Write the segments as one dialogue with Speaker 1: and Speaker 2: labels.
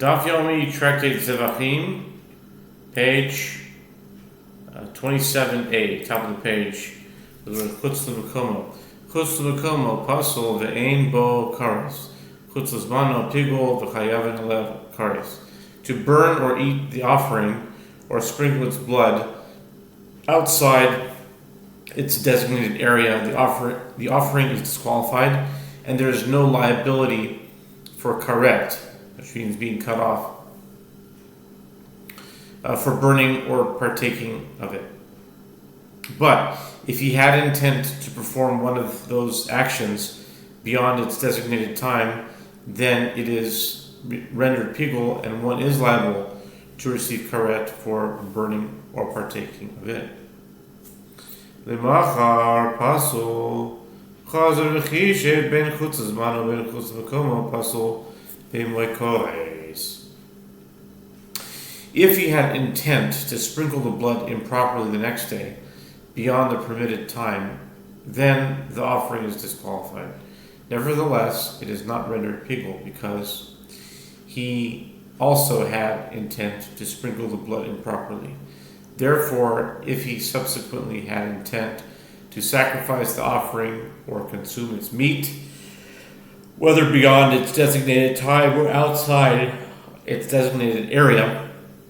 Speaker 1: Daf Yomi, Tractate Zevachim, page 27a, top of the page. The word Chutz L'Mekomo. Chutz L'Mekomo, Pasul, Ve'ein Bo Kares. Chutz L'Zmano, Pigol, V'chayav Alev Kares. To burn or eat the offering, or sprinkle its blood outside its designated area, the offering is disqualified, and there is no liability for karet, which means being cut off, for burning or partaking of it. But if he had intent to perform one of those actions beyond its designated time, then it is rendered pigul, and one is liable to receive karet for burning or partaking of it. Lemachar pasul chazer v'chishe ben chutz zmano ben chutz v'komo pasul b'moikores. If he had intent to sprinkle the blood improperly the next day, beyond the permitted time, then the offering is disqualified. Nevertheless, it is not rendered pigul because he also had intent to sprinkle the blood improperly. Therefore, if he subsequently had intent to sacrifice the offering or consume its meat, whether beyond its designated time or outside its designated area,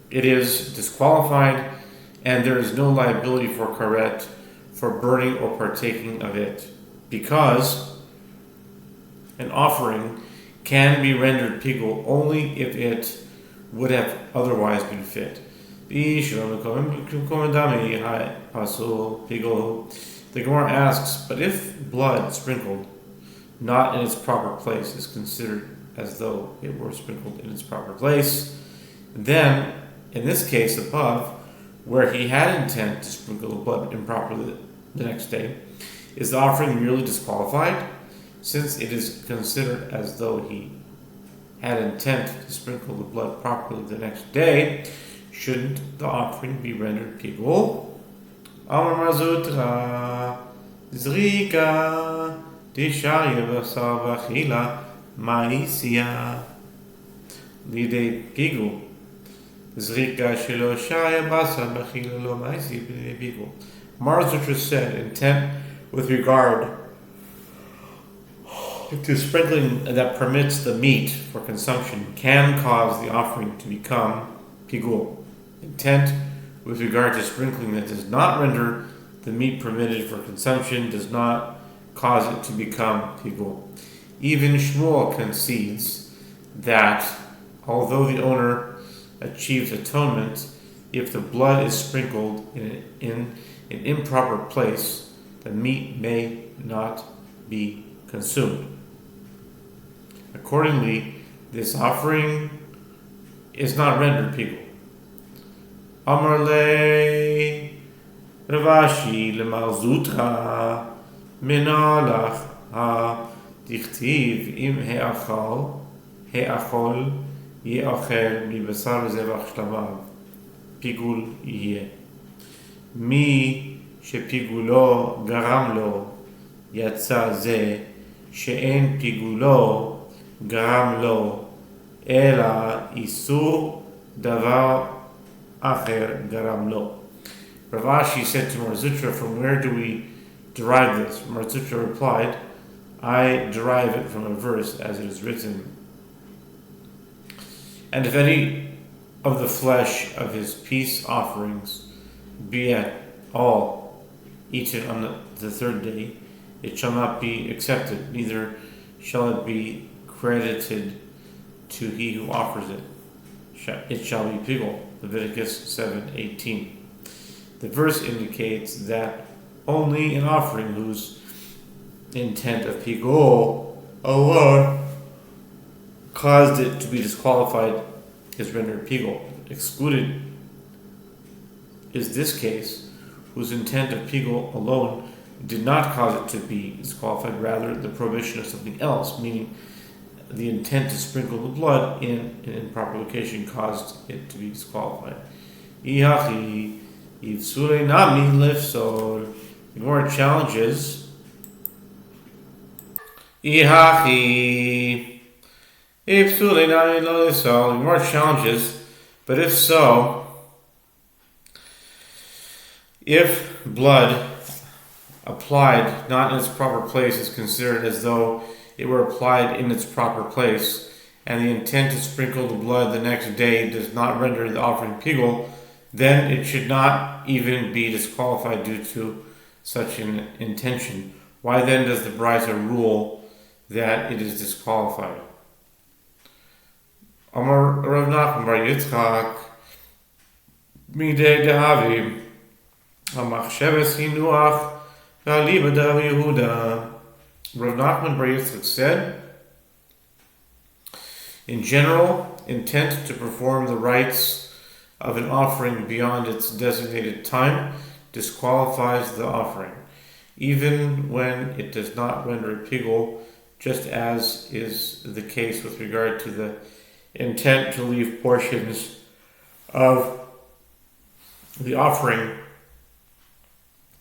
Speaker 1: it is disqualified, and there is no liability for karet for burning or partaking of it, because an offering can be rendered pigul only if it would have otherwise been fit. The Gemara asks, but if blood sprinkled not in its proper place is considered as though it were sprinkled in its proper place, then in this case above, where he had intent to sprinkle the blood improperly the next day, is the offering merely disqualified, since it is considered as though he had intent to sprinkle the blood properly the next day? Shouldn't the offering be rendered pigul? Amar Mazutra Zrika Disharya Basar Vachila Maisia Lidei Pigul Zrika Shelo Sharya Basar Vachila Lo Maisi Lidei Pigul. Mazutra said, intent with regard to sprinkling that permits the meat for consumption can cause the offering to become pigul. Intent with regard to sprinkling that does not render the meat permitted for consumption does not cause it to become pigul. Even Shmuel concedes that although the owner achieves atonement, if the blood is sprinkled in an improper place, the meat may not be consumed. Accordingly, this offering is not rendered pigul. Amar le Ravashi leMarzutra minalach ha dichtiv im heachol yeachol mi basar zevach shlamav pigul yeh mi shepigulo garam lo yatsa ze she'en pigulo garam lo ela isur davar acher garam lo. Ravashi said to Marzutra, from where do we derive this? Marzutra replied, I derive it from a verse as it is written, and if any of the flesh of his peace offerings be at all eaten on the third day, it shall not be accepted, neither shall it be credited to he who offers it. It shall be pigul. Leviticus 7:18. The verse indicates that only an offering whose intent of pigul alone caused it to be disqualified is rendered pigul. Excluded is this case, whose intent of pigul alone did not cause it to be disqualified, rather the prohibition of something else, meaning the intent to sprinkle the blood in an improper location caused it to be disqualified. Ihachi Yivsule Nami Lifsol. The Gemara challenges Ihachi More challenges, but if so, if blood applied not in its proper place is considered as though it were applied in its proper place, and the intent to sprinkle the blood the next day does not render the offering pigul, then it should not even be disqualified due to such an intention. Why then does the Brisa rule that it is disqualified? Amar Rav Nachman bar Yitzchak midei dehavi amachsheves hinuach v'aliba Daf Yehuda. Rav Nachman bar Yitzchak said, in general, intent to perform the rites of an offering beyond its designated time disqualifies the offering, even when it does not render a pigul, just as is the case with regard to the intent to leave portions of the offering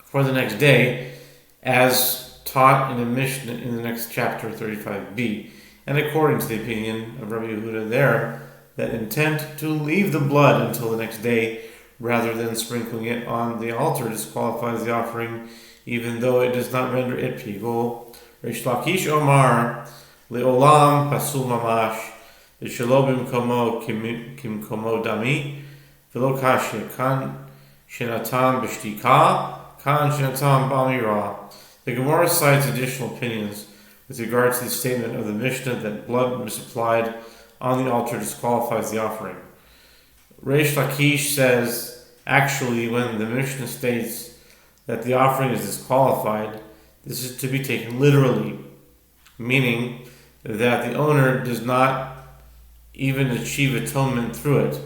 Speaker 1: for the next day, as taught in a Mishnah in the next chapter 35b. And according to the opinion of Rabbi Yehuda there, that intent to leave the blood until the next day rather than sprinkling it on the altar disqualifies the offering, even though it does not render it pigul. Reish Lakish Omar Leolam Pasul Mamash V'shelo b'mkomo kimkomo dami v'lo kashya kan shenatam b'shtika kan shenatam b'amira. The Gemara cites additional opinions with regard to the statement of the Mishnah that blood misapplied on the altar disqualifies the offering. Reish Lakish says, actually, when the Mishnah states that the offering is disqualified, this is to be taken literally, meaning that the owner does not even achieve atonement through it,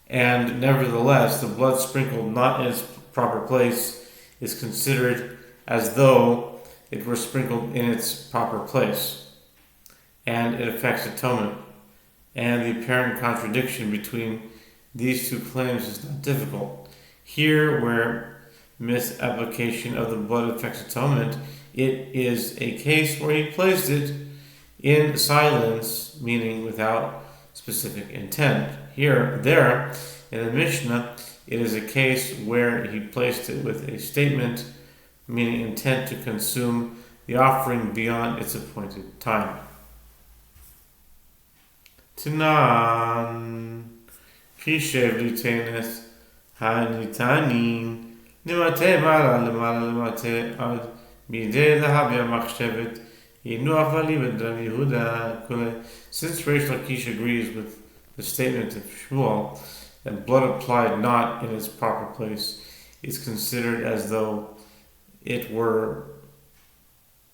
Speaker 1: and nevertheless the blood sprinkled not in its proper place is considered as though it were sprinkled in its proper place, and it affects atonement. And the apparent contradiction between these two claims is not difficult. Here, where misapplication of the blood affects atonement, it is a case where he placed it in silence, meaning without specific intent. There, in the Mishnah, it is a case where he placed it with a statement, meaning intent to consume the offering beyond its appointed time. Tanan Kishev Litenes Hanitanin Nimate Mala Lemala Lemate Ad Midei Lahavia Machshevet Yinuach V'aliba Daf Yehuda. Since Reish Lakish agrees with the statement of Shmuel that blood applied not in its proper place is considered as though it were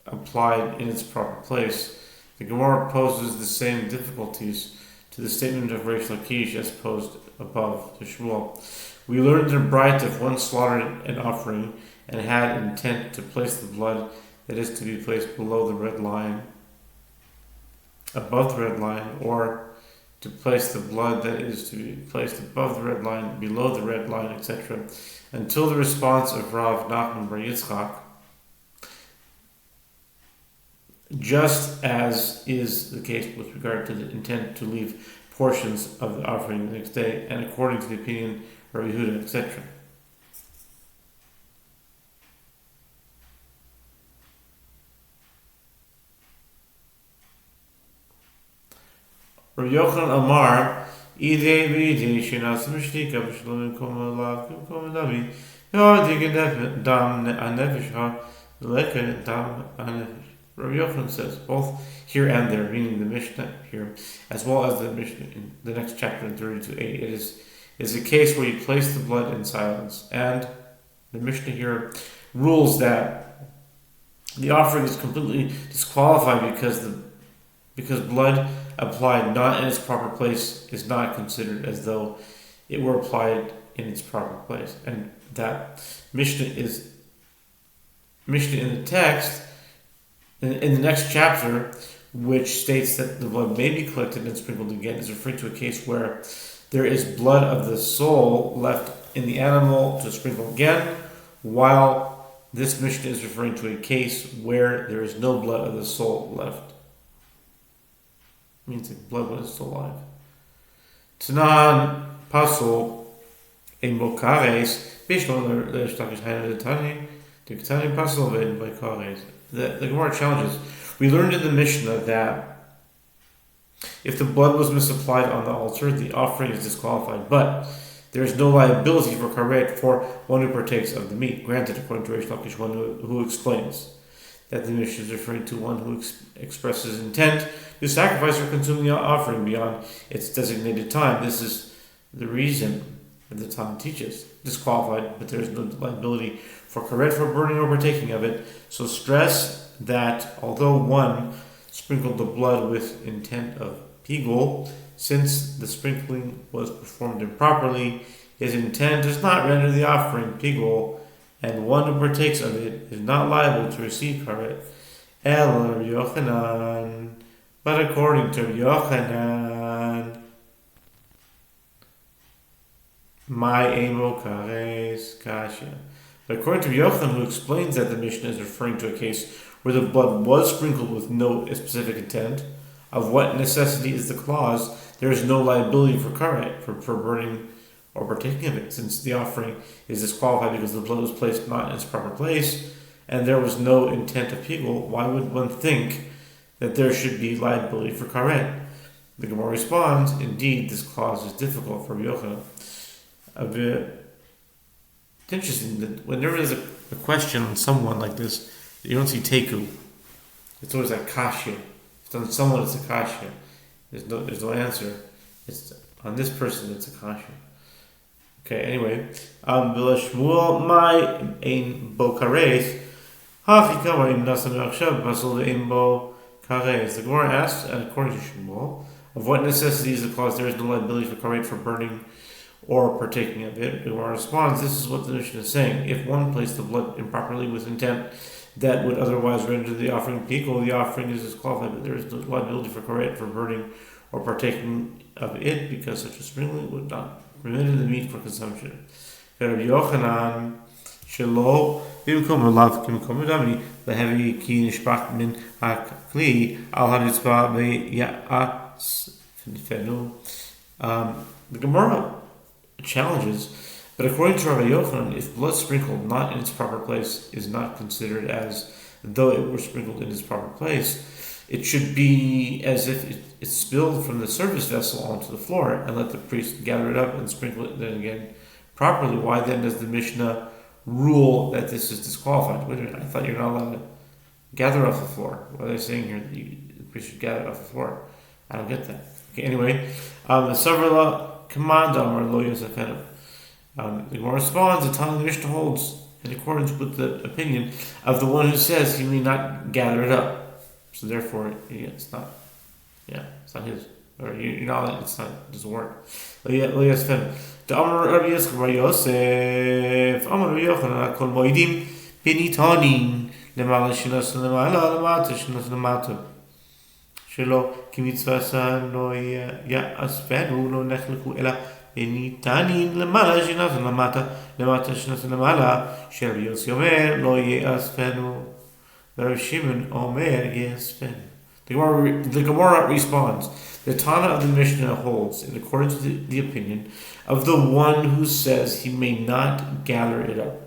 Speaker 1: applied in its proper place, the Gemara poses the same difficulties to the statement of Reish Lakish as posed above to Shmuel. We learned in Bright if one slaughtered an offering and had intent to place the blood that is to be placed below the red line, above the red line, or to place the blood that is to be placed above the red line, below the red line, etc., until the response of Rav Nachman bar Yitzchak, just as is the case with regard to the intent to leave portions of the offering the next day, and according to the opinion of Rabbi Yehuda, etc. Rabbi Yochanan Amar, Idei v'idei shenas m'shtika b'shalom v'kom alav v'kom alavi v'adig dam anefesh ha v'leka dam anefesh. Rabbi Yochanan says, both here and there, meaning the Mishnah here, as well as the Mishnah in the next chapter in 32a, it is a case where you place the blood in silence, and the Mishnah here rules that the offering is completely disqualified because blood applied not in its proper place is not considered as though it were applied in its proper place. And that Mishnah in the text, in the next chapter, which states that the blood may be collected and sprinkled again, is referring to a case where there is blood of the soul left in the animal to sprinkle again, while this Mishnah is referring to a case where there is no blood of the soul left. means like blood when it's still alive. Tanan Pasul in Mokares, Bishman Leshtakish Hana Tani, Diktani Pasul by Kares. The Gemara challenges. We learned in the Mishnah that if the blood was misapplied on the altar, the offering is disqualified, but there is no liability for karet for one who partakes of the meat. Granted, according to Reish Lakish, one who explains that the Mishnah is referring to one who expresses intent to sacrifice or consume the offering beyond its designated time. This is the reason that the Talmud teaches. Disqualified, but there is no liability for karet for burning or partaking of it. So stress that although one sprinkled the blood with intent of pigul, since the sprinkling was performed improperly, his intent does not render the offering pigul, and one who partakes of it is not liable to receive karet. El Rabbi Yochanan, but according to Rabbi Yochanan, my emo kares kasha. But according to Rabbi Yochanan, who explains that the Mishnah is referring to a case where the blood was sprinkled with no specific intent, of what necessity is the clause, there is no liability for karet, for burning or partaking of it, since the offering is disqualified because the blood was placed not in its proper place, and there was no intent of pigul. Why would one think that there should be liability for karet? The Gemara responds, indeed, this clause is difficult for Yochanan. It's interesting that whenever there's a question on someone like this, you don't see teku. It's always like kasha. If it's on someone, it's a kasha. There's no answer. It's on this person, it's a kasha. Okay, anyway. Bila Shmuel my ein bo kares. Hachi kamar im nasam yachshav basol ein bo kares. The Gemara asks, and according to Shmuel, of what necessity is the clause there is no liability for karet for burning or partaking of it. The Gemara responds, this is what the Mishnah is saying. If one placed the blood improperly with intent that would otherwise render the offering pigul, the offering is disqualified, but there is no liability for karet for burning or partaking of it, because such a sprinkling would not permit the meat for consumption. Rabbi Yochanan shelo bimkom alav kimkom adami lehevi ki nishbach min hakli al hanitzba beya'as fenu. The Gemara challenges, but according to Rabbi Yochanan, if blood sprinkled not in its proper place is not considered as though it were sprinkled in its proper place, it should be as if it's spilled from the service vessel onto the floor, and let the priest gather it up and sprinkle it then again properly. Why then does the Mishnah rule that this is disqualified? Wait a minute, I thought you're not allowed to gather off the floor. What are they saying here? The priest should gather it off the floor. I don't get that. Okay, anyway, the Sofer command Amar lo Yosefenu. The Gemara responds, the Tana of the Mishnah holds in accordance with the opinion of the one who says he may not gather it up. So therefore, it's not his. Or you're not, it's not, it doesn't work. The Amar Rabbi Yosef, Amar Rabbi Yochanan, Kol Moedim, Benitanin, Lemala Shinas Lemala, Lemata Shinas Lemata. Shelo, Kimitzvasan, no Ya'asfenu, no Nechleku, Ela, Benitanin, Lemala Shinas Lemata, Lemata Shinas Lemala, Shel Yossi Omer, no Ya'asfenu. Rav Shimon Omer Yesfen. The Gemara responds, the Tana of the Mishnah holds in accordance with the opinion of the one who says he may not gather it up.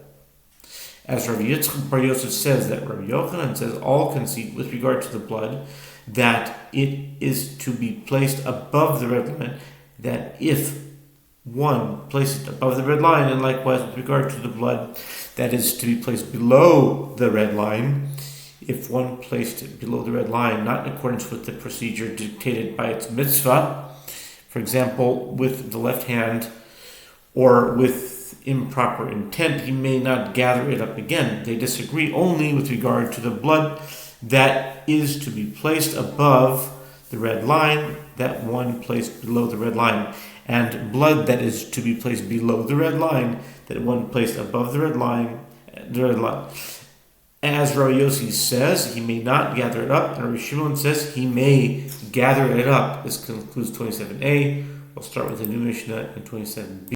Speaker 1: As Rabbi Yitzchak Bar Yosef says that Rabbi Yochanan says all concede with regard to the blood that it is to be placed above the red line, that if one place it above the red line, and likewise with regard to the blood that is to be placed below the red line, if one placed it below the red line, not in accordance with the procedure dictated by its mitzvah, for example, with the left hand or with improper intent, he may not gather it up again. They disagree only with regard to the blood that is to be placed above the red line, that one placed below the red line, and blood that is to be placed below the red line, that one placed above the red line. As Rabbi Yossi says, he may not gather it up, and Rabbi Shimon says he may gather it up. This concludes 27a. We'll start with the new Mishnah in 27b.